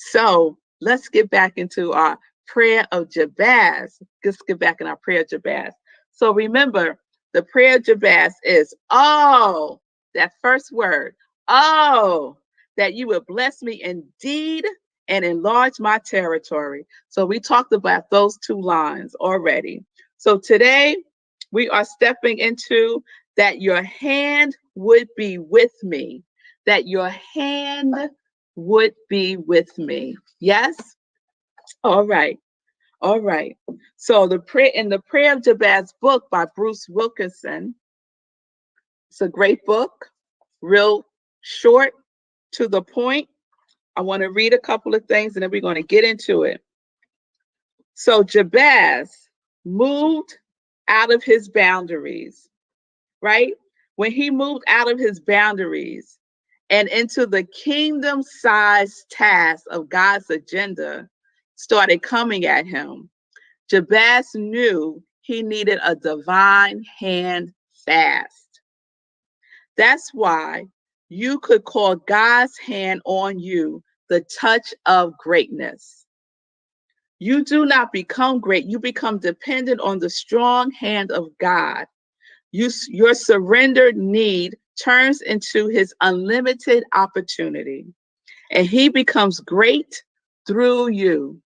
So let's get back into our prayer of Jabez. Let's get back in our prayer of Jabez. So remember, the prayer of Jabez is, oh, that first word, oh, that you would bless me indeed and enlarge my territory. So we talked about those two lines already. So today we are stepping into that your hand would be with me, that your hand would be with me. Yes? All right. All right. So the prayer in the Prayer of Jabez book by Bruce Wilkinson. It's a great book, real short, to the point. I want to read a couple of things and then we're going to get into it. So Jabez moved out of his boundaries, right? When he moved out of his boundaries and into the kingdom-sized task of God's agenda started coming at him, Jabez knew he needed a divine hand fast. That's why you could call God's hand on you the touch of greatness. You do not become great, you become dependent on the strong hand of God. Your surrendered need turns into his unlimited opportunity, and he becomes great through you,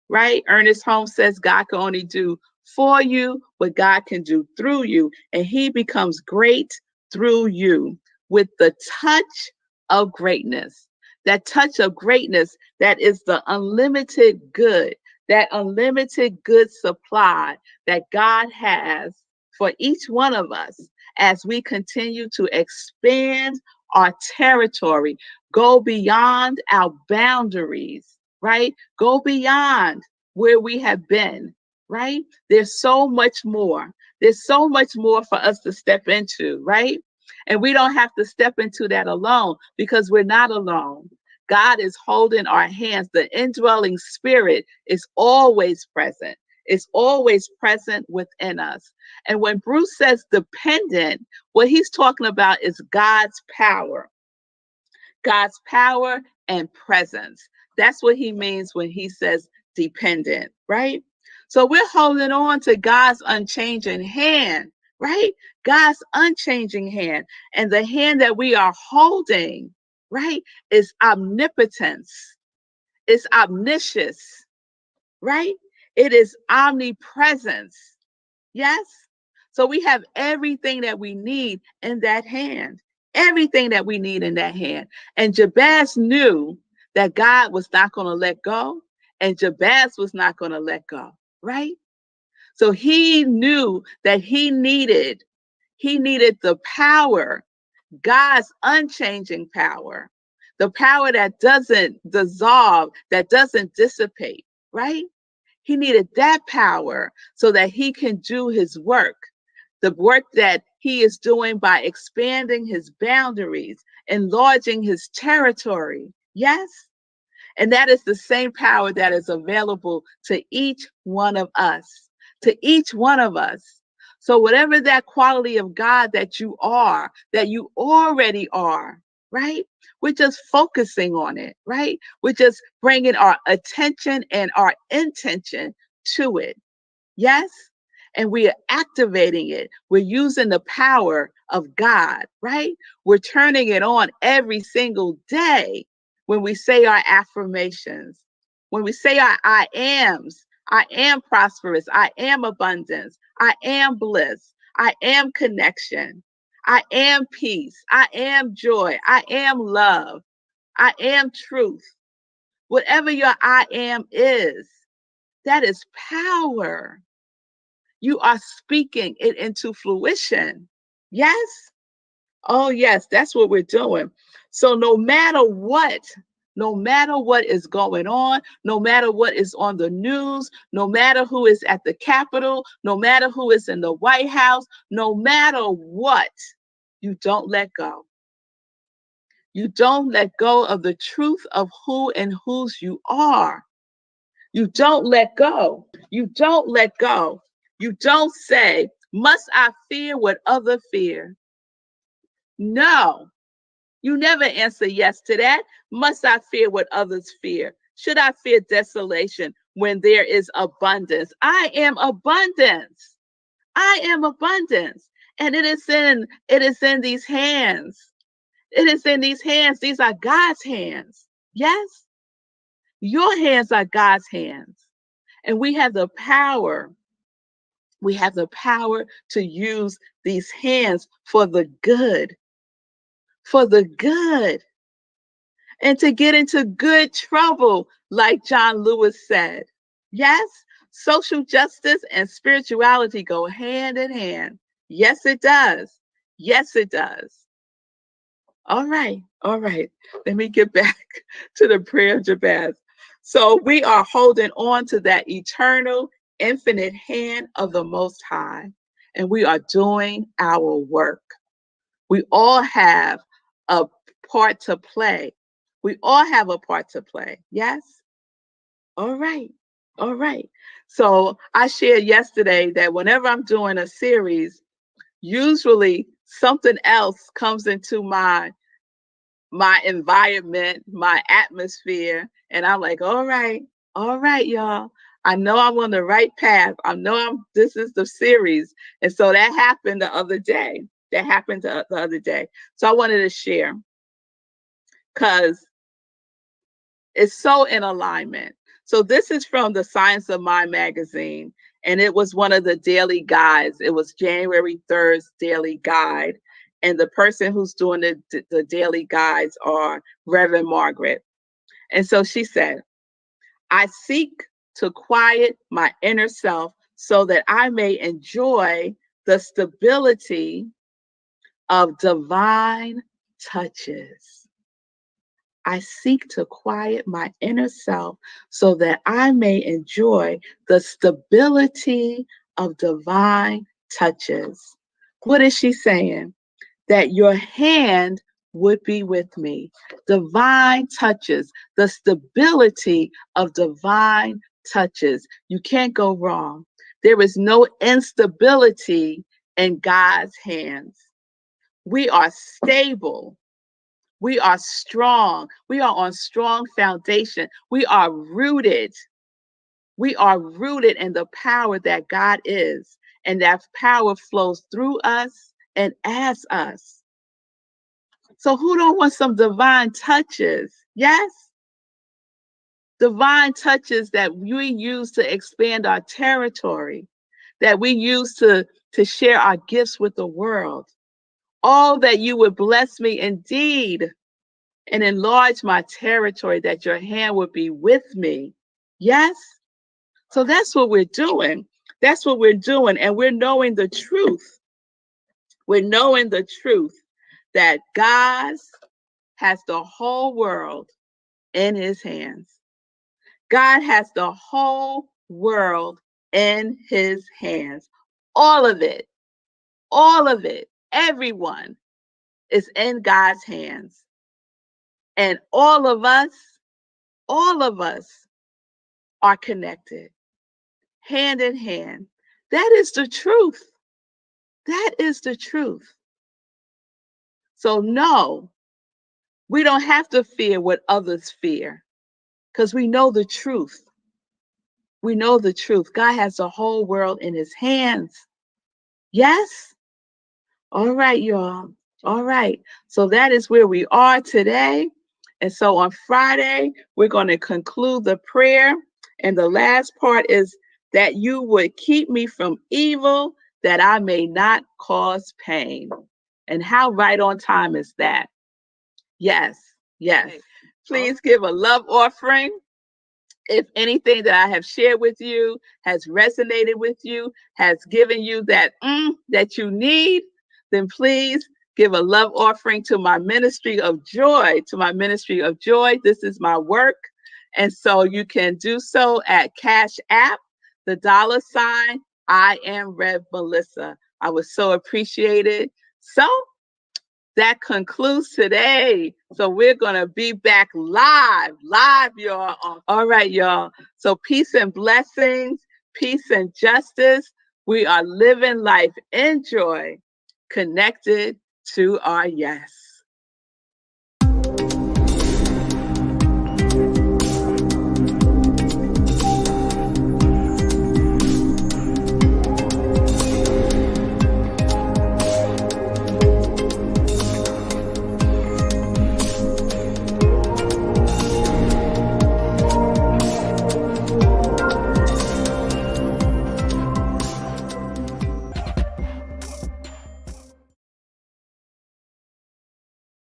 right? Ernest Holmes says God can only do for you what God can do through you, and he becomes great through you with the touch of greatness. That touch of greatness that is the unlimited good, that unlimited good supply that God has for each one of us as we continue to expand our territory, go beyond our boundaries, right? Go beyond where we have been, right? There's so much more. There's so much more for us to step into, right? And we don't have to step into that alone because we're not alone. God is holding our hands. The indwelling spirit is always present. It's always present within us. And when Bruce says dependent, what he's talking about is God's power and presence. That's what he means when he says dependent, right? So we're holding on to God's unchanging hand, right? God's unchanging hand. And the hand that we are holding, right, is omnipotence, it's omniscience, right? It is omnipresence. Yes? So we have everything that we need in that hand. Everything that we need in that hand. And Jabez knew that God was not going to let go, and Jabez was not going to let go, right? So he knew that he needed the power, God's unchanging power, the power that doesn't dissolve, that doesn't dissipate, right? He needed that power so that he can do his work, the work that he is doing by expanding his boundaries, enlarging his territory. Yes? And that is the same power that is available to each one of us, to each one of us. So, whatever that quality of God that you are, that you already are, right? We're just focusing on it, right? We're just bringing our attention and our intention to it. Yes? And we are activating it. We're using the power of God, right? We're turning it on every single day when we say our affirmations, when we say our I ams. I am prosperous. I am abundance. I am bliss. I am connection. I am peace. I am joy. I am love. I am truth. Whatever your I am is, that is power. You are speaking it into fruition. Yes? Oh, yes, that's what we're doing. So no matter what is going on, no matter what is on the news, no matter who is at the Capitol, no matter who is in the White House, no matter what, you don't let go. You don't let go of the truth of who and whose you are. You don't let go. You don't let go. You don't say, must I fear what others fear? No, you never answer yes to that. Must I fear what others fear? Should I fear desolation when there is abundance? I am abundance. I am abundance. And it is in these hands. It is in these hands. These are God's hands. Yes? Your hands are God's hands. And we have the power. We have the power to use these hands for the good, for the good, and to get into good trouble, like John Lewis said. Yes, social justice and spirituality go hand in hand. Yes, it does. Yes, it does. All right, all right. Let me get back to the prayer of Jabez. So we are holding on to that eternal, infinite hand of the Most High, and we are doing our work. We all have a part to play. We all have a part to play. Yes? All right. All right. So I shared yesterday that whenever I'm doing a series, usually something else comes into my environment, my atmosphere, and I'm like, all right, y'all. I know I'm on the right path. I know this is the series. And so that happened the other day. That happened the other day. So I wanted to share because it's so in alignment. So this is from the Science of Mind magazine, and it was one of the daily guides. It was January 3rd's daily guide. And the person who's doing the daily guides are Reverend Margaret. And so she said, I seek to quiet my inner self so that I may enjoy the stability of divine touches. I seek to quiet my inner self so that I may enjoy the stability of divine touches. What is she saying? That your hand would be with me. Divine touches, the stability of divine touches. You can't go wrong. There is no instability in God's hands. We are stable. We are strong. We are on strong foundation. We are rooted. We are rooted in the power that God is, and that power flows through us and as us. So who don't want some divine touches? Yes? Divine touches that we use to expand our territory, that we use to share our gifts with the world. All that you would bless me indeed and enlarge my territory, that your hand would be with me. Yes? So that's what we're doing. That's what we're doing. And we're knowing the truth. We're knowing the truth that God has the whole world in his hands. God has the whole world in his hands. All of it, everyone is in God's hands. And all of us are connected, hand in hand. That is the truth. That is the truth. So no, we don't have to fear what others fear because we know the truth. We know the truth. God has the whole world in his hands. Yes? All right, y'all. All right. So that is where we are today. And so on Friday, we're going to conclude the prayer. And the last part is that you would keep me from evil, that I may not cause pain. And how right on time is that? Yes, yes. Please give a love offering. If anything that I have shared with you has resonated with you, has given you that that you need, then please give a love offering to my ministry of joy, This is my work. And so you can do so at Cash App, the $ I am Melissa. I would so appreciate it. So that concludes today. So we're going to be back live, y'all. All right, y'all. So peace and blessings, peace and justice. We are living life in joy, connected to our yes.